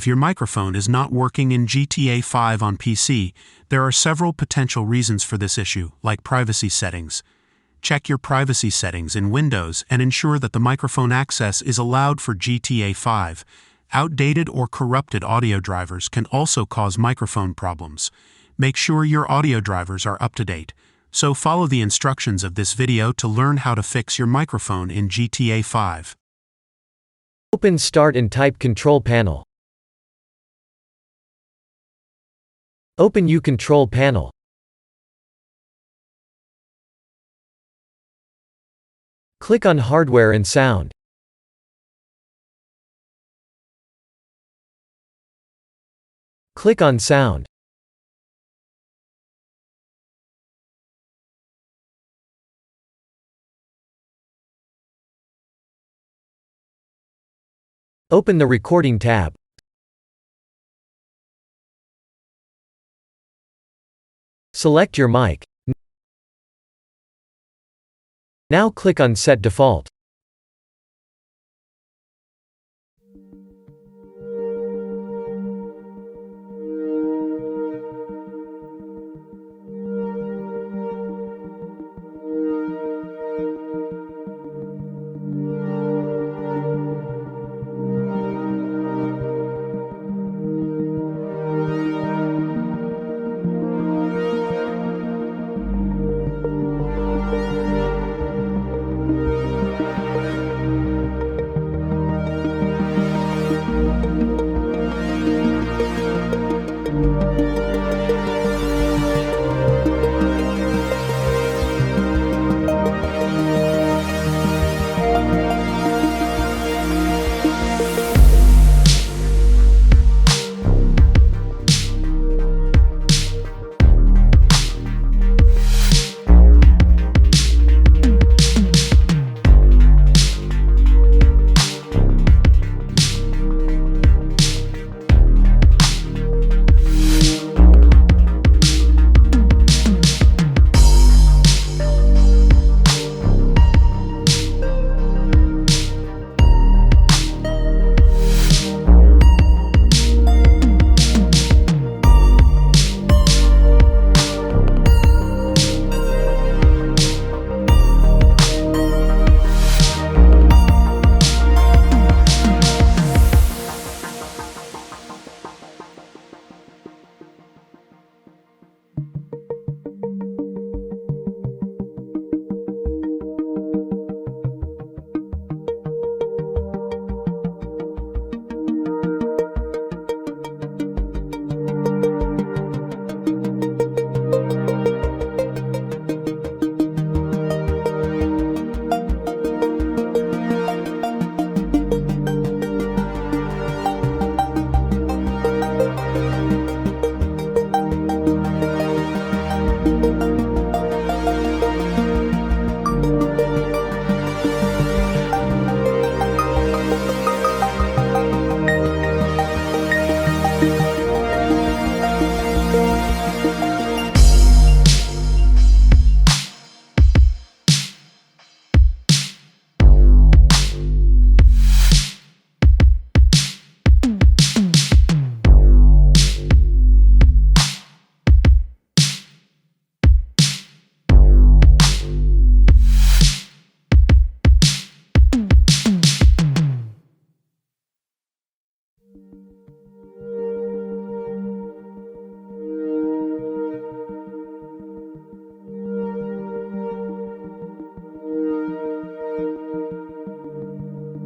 your microphone is not working in GTA 5 on PC, there are several potential reasons for this issue, like privacy settings. Check your privacy settings in Windows and ensure that the microphone access is allowed for GTA 5. Outdated or corrupted audio drivers can also cause microphone problems. Make sure your audio drivers are up to date. So follow the instructions of this video to learn how to fix your microphone in GTA 5. Open Start and type Control Panel. Open U Control Panel. Click on Hardware and Sound. Click on Sound. Open the Recording tab. Select your mic. Now click on Set Default.